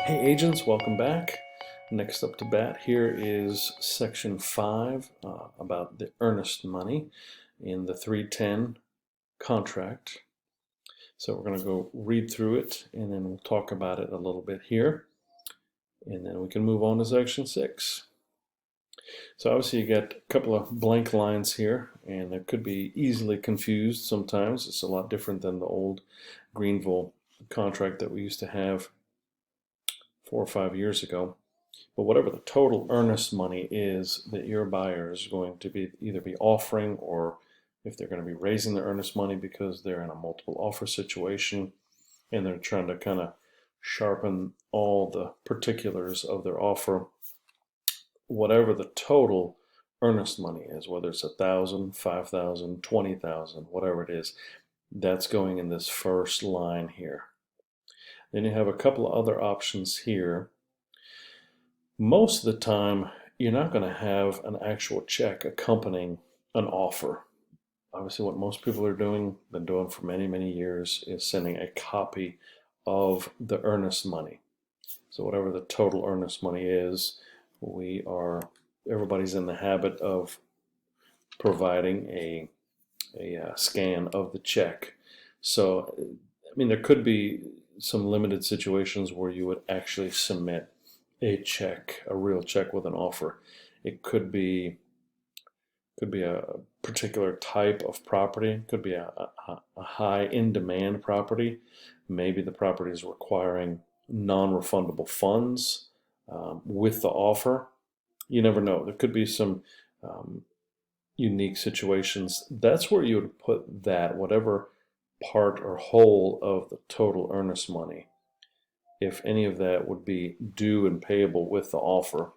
Hey agents, welcome back. Next up to bat here is section 5 about the earnest money in the 310 contract. So we're going to go read through it and then we'll talk about it a little bit here. And then we can move on to section 6. So obviously you got a couple of blank lines here and it could be easily confused sometimes. It's a lot different than the old Greenville contract that we used to have 4 or 5 years ago. But whatever the total earnest money is that your buyer is going to be either be offering, or if they're going to be raising their earnest money because they're in a multiple offer situation and they're trying to kind of sharpen all the particulars of their offer, whatever the total earnest money is, whether it's 1,000, 5,000, 20,000, whatever it is, that's going in this first line here. Then you have a couple of other options here. Most of the time, you're not going to have an actual check accompanying an offer. Obviously, what most people are doing, been doing for many, many years, is sending a copy of the earnest money. So whatever the total earnest money is, everybody's in the habit of providing a scan of the check. So, I mean, there could be some limited situations where you would actually submit a check, a real check with an offer. It could be a particular type of property, could be a high in demand property. Maybe the property is requiring non-refundable funds with the offer. You never know. There could be some unique situations. That's where you would put that, whatever part or whole of the total earnest money, if any of that would be due and payable with the offer,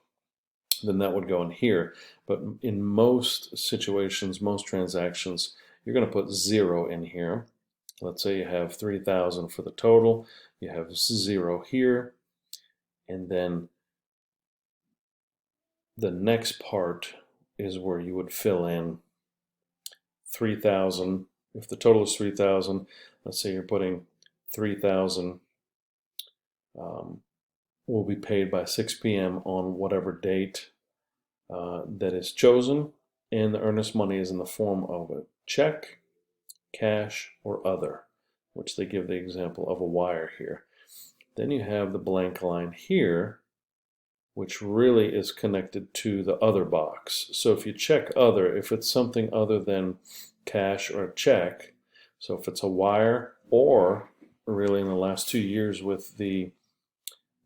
then that would go in here. But in most situations, most transactions, you're going to put 0 in here. Let's say you have 3,000 for the total, you have 0 here, and then the next part is where you would fill in 3,000. If the total is 3,000, let's say you're putting 3,000 will be paid by 6 p.m. on whatever date that is chosen, and the earnest money is in the form of a check, cash, or other, which they give the example of a wire here. Then you have the blank line here, which really is connected to the other box. So if you check other, if it's something other than cash or a check, so if it's a wire, or really in the last 2 years with the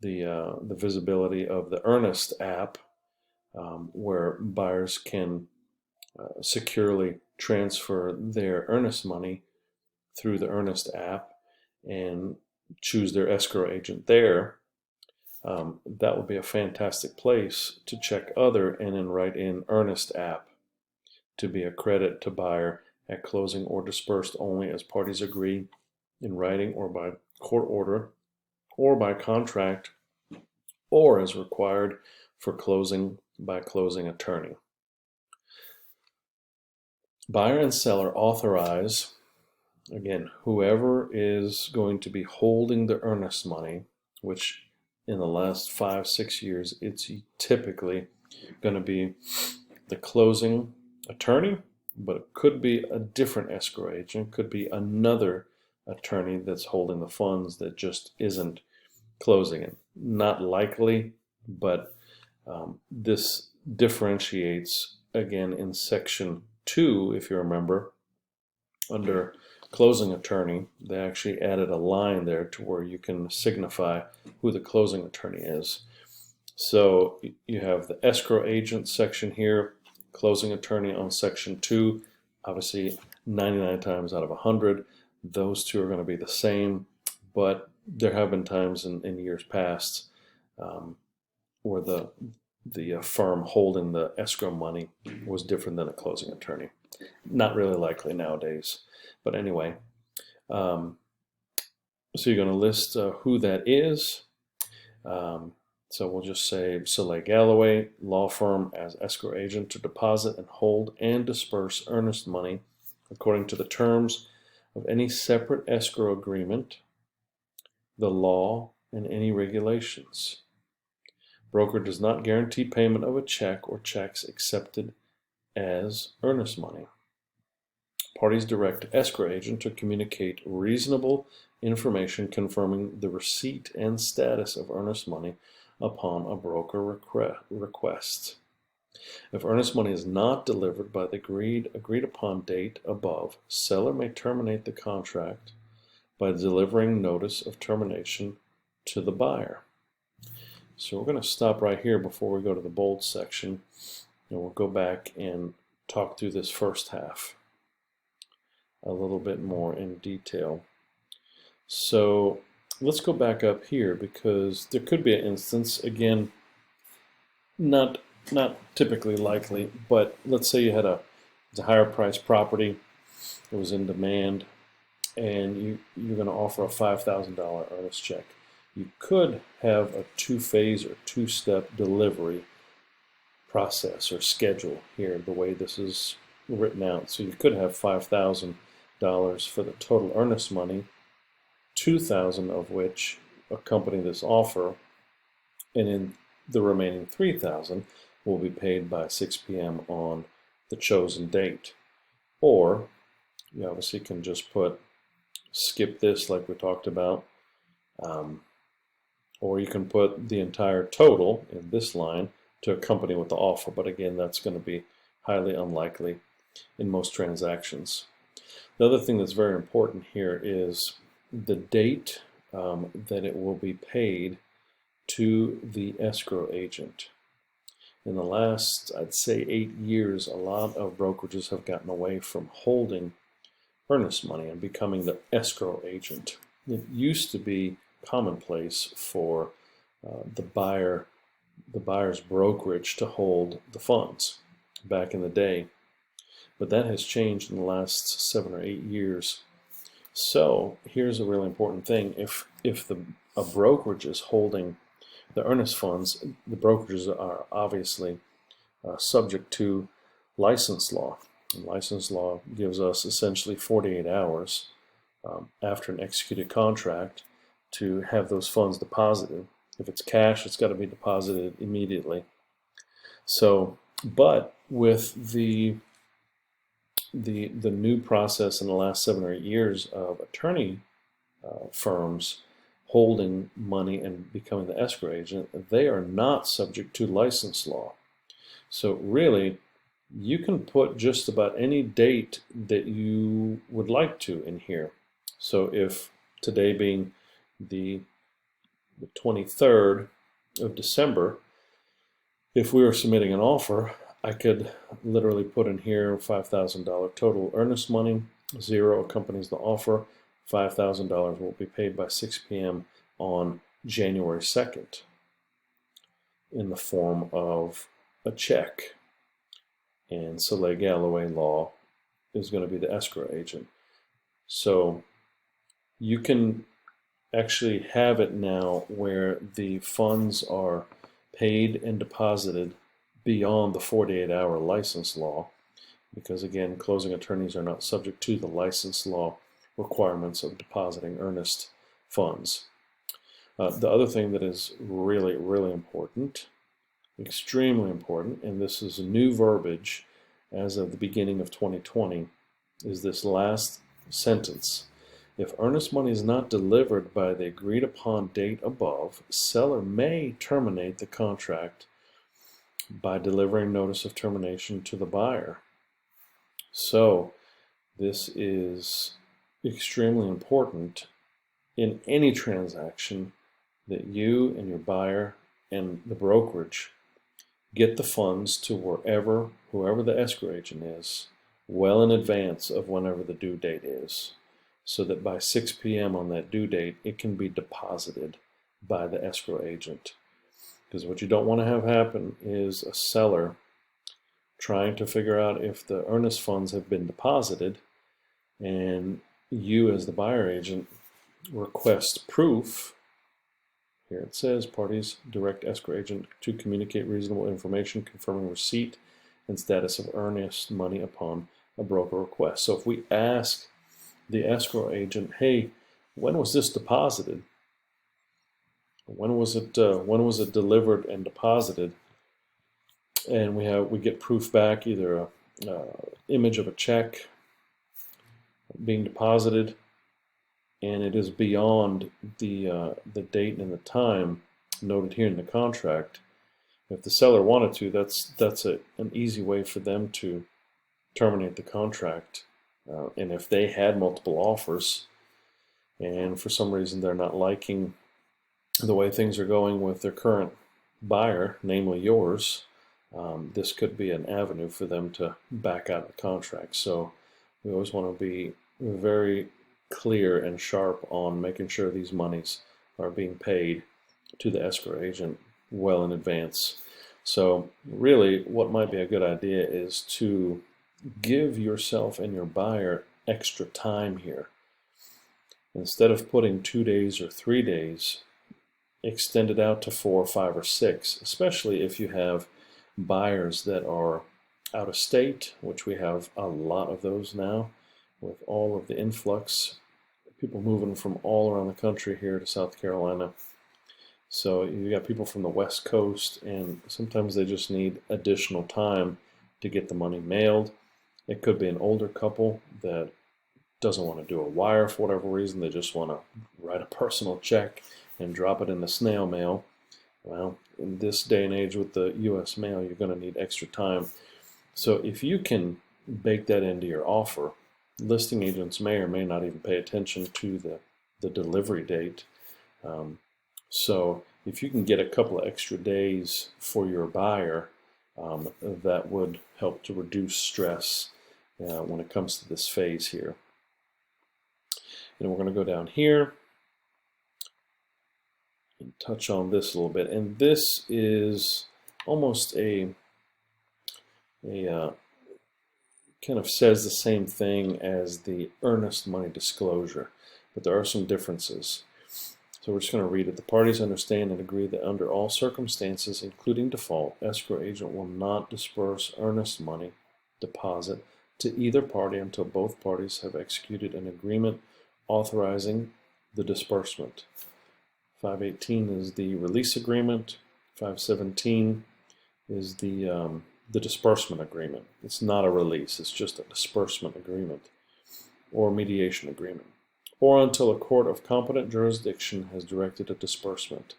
visibility of the Earnest app, where buyers can securely transfer their earnest money through the Earnest app and choose their escrow agent there. That would be a fantastic place to check other and then write in Earnest app to be a credit to buyer at closing or dispersed only as parties agree in writing or by court order or by contract or as required for closing by closing attorney. Buyer and seller authorize, again, whoever is going to be holding the earnest money, which in the last 5-6 years, it's typically going to be the closing attorney, but it could be a different escrow agent, could be another attorney that's holding the funds that just isn't closing it. Not likely, but this differentiates, again, in section 2, if you remember, under closing attorney, they actually added a line there to where you can signify who the closing attorney is. So you have the escrow agent section here, closing attorney on section 2. Obviously, 99 times out of 100, those two are going to be the same, but there have been times in years past where the firm holding the escrow money was different than a closing attorney. Not really likely nowadays. But anyway, so you're going to list who that is. So we'll just say Soleil Galloway, law firm, as escrow agent to deposit and hold and disperse earnest money according to the terms of any separate escrow agreement, the law and any regulations. Broker does not guarantee payment of a check or checks accepted as earnest money. Parties direct escrow agent to communicate reasonable information confirming the receipt and status of earnest money upon a broker request. If earnest money is not delivered by the agreed upon date above, seller may terminate the contract by delivering notice of termination to the buyer. So we're going to stop right here before we go to the bold section, and we'll go back and talk through this first half a little bit more in detail. So let's go back up here, because there could be an instance, again, not typically likely, but let's say you had a higher priced property, it was in demand, and you're going to offer a $5,000 earnest check. You could have a two-phase or two-step delivery process or schedule here, the way this is written out. So you could have $5,000 for the total earnest money, $2,000 of which accompany this offer, and in the remaining $3,000 will be paid by 6 p.m. on the chosen date. Or you obviously can just skip this like we talked about, or you can put the entire total in this line to accompany with the offer, but again, that's going to be highly unlikely in most transactions. The other thing that's very important here is the date that it will be paid to the escrow agent. In the last, I'd say, 8 years, a lot of brokerages have gotten away from holding earnest money and becoming the escrow agent. It used to be commonplace for the buyer's brokerage to hold the funds back in the day, but that has changed in the last 7 or 8 years. So here's a really important thing: if a brokerage is holding the earnest funds, the brokerages are obviously subject to license law. And license law gives us essentially 48 hours after an executed contract to have those funds deposited. If it's cash, it's got to be deposited immediately. So, but with the new process in the last 7 or 8 years of attorney firms holding money and becoming the escrow agent, they are not subject to license law. So really, you can put just about any date that you would like to in here. So if today being the 23rd of December, if we were submitting an offer, I could literally put in here $5,000 total earnest money, 0 accompanies the offer, $5,000 will be paid by 6 p.m. on January 2nd in the form of a check. And Soleil Galloway Law is going to be the escrow agent. So you can actually have it now where the funds are paid and deposited beyond the 48-hour license law, because again, closing attorneys are not subject to the license law requirements of depositing earnest funds. The other thing that is really, really important, extremely important, and this is new verbiage as of the beginning of 2020, is this last sentence. If earnest money is not delivered by the agreed upon date above, seller may terminate the contract by delivering notice of termination to the buyer. So this is extremely important in any transaction, that you and your buyer and the brokerage get the funds to whoever the escrow agent is, well in advance of whenever the due date is, so that by 6 p.m. on that due date, it can be deposited by the escrow agent. Because what you don't want to have happen is a seller trying to figure out if the earnest funds have been deposited, and you as the buyer agent request proof. Here it says, parties direct escrow agent to communicate reasonable information confirming receipt and status of earnest money upon a broker request. So if we ask the escrow agent, hey, when was this deposited? when was it delivered and deposited, and we get proof back, either a image of a check being deposited, and it is beyond the date and the time noted here in the contract. If the seller wanted to, that's an easy way for them to terminate the contract. And if they had multiple offers, and for some reason they're not liking the way things are going with their current buyer, namely yours, this could be an avenue for them to back out of the contract. So we always want to be very clear and sharp on making sure these monies are being paid to the escrow agent well in advance. So really, what might be a good idea is to give yourself and your buyer extra time here. Instead of putting 2 days or 3 days, extend it out to 4, 5, or 6, especially if you have buyers that are out of state, which we have a lot of those now with all of the influx, people moving from all around the country here to South Carolina. So you got people from the West Coast, and sometimes they just need additional time to get the money mailed. It could be an older couple that doesn't want to do a wire for whatever reason. They just want to write a personal check and drop it in the snail mail. Well, in this day and age with the U.S. mail, you're going to need extra time. So if you can bake that into your offer, listing agents may or may not even pay attention to the delivery date. So if you can get a couple of extra days for your buyer, that would help to reduce stress when it comes to this phase here. And we're going to go down here and touch on this a little bit. And this is almost a kind of says the same thing as the earnest money disclosure, but there are some differences. So we're just going to read it. The parties understand and agree that under all circumstances, including default, escrow agent will not disperse earnest money deposit to either party until both parties have executed an agreement authorizing the disbursement. 518 is the release agreement. 517 is the disbursement agreement. It's not a release, it's just a disbursement agreement or mediation agreement. Or until a court of competent jurisdiction has directed a disbursement.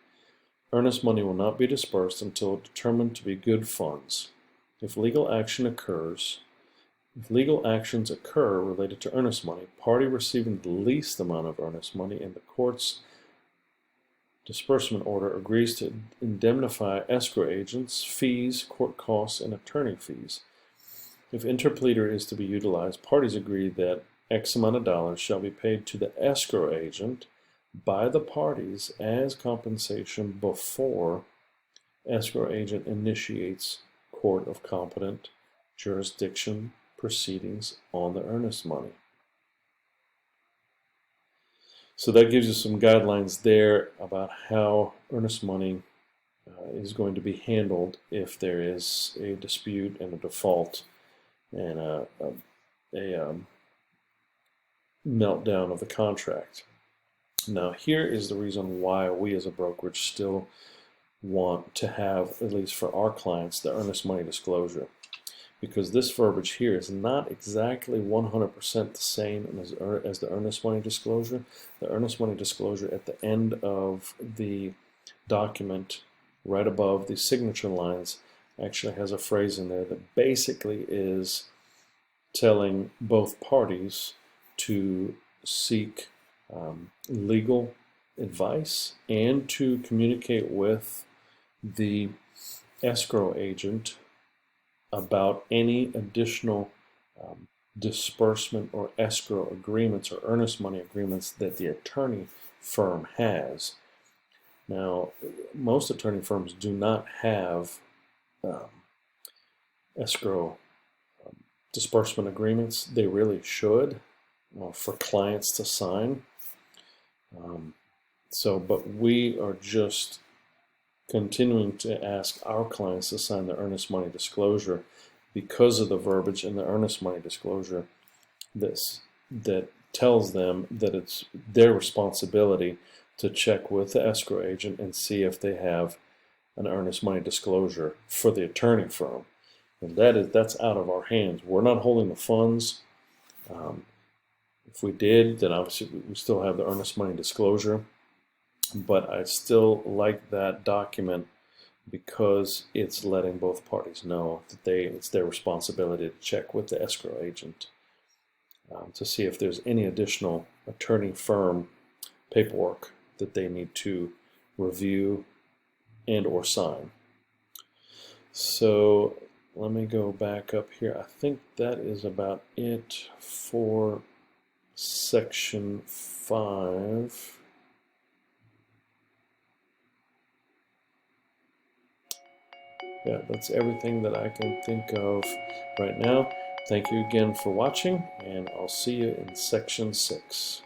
Earnest money will not be dispersed until determined to be good funds. If legal actions occur related to earnest money, party receiving the least amount of earnest money in the court's disbursement order agrees to indemnify escrow agents, fees, court costs, and attorney fees. If interpleader is to be utilized, parties agree that X amount of dollars shall be paid to the escrow agent by the parties as compensation before escrow agent initiates court of competent jurisdiction proceedings on the earnest money. So that gives you some guidelines there about how earnest money is going to be handled if there is a dispute and a default and a meltdown of the contract. Now here is the reason why we as a brokerage still want to have, at least for our clients, the earnest money disclosure. Because this verbiage here is not exactly 100% the same as the earnest money disclosure. The earnest money disclosure at the end of the document, right above the signature lines, actually has a phrase in there that basically is telling both parties to seek legal advice and to communicate with the escrow agent about any additional disbursement or escrow agreements or earnest money agreements that the attorney firm has. Now, most attorney firms do not have escrow disbursement agreements. They really should for clients to sign. But we are just continuing to ask our clients to sign the earnest money disclosure because of the verbiage in the earnest money disclosure that tells them that it's their responsibility to check with the escrow agent and see if they have an earnest money disclosure for the attorney firm. And that's out of our hands. We're not holding the funds. If we did, then obviously we still have the earnest money disclosure. But I still like that document because it's letting both parties know that it's their responsibility to check with the escrow agent to see if there's any additional attorney firm paperwork that they need to review and or sign. So let me go back up here. I think that is about it for section 5. Yeah, that's everything that I can think of right now. Thank you again for watching, and I'll see you in section 6.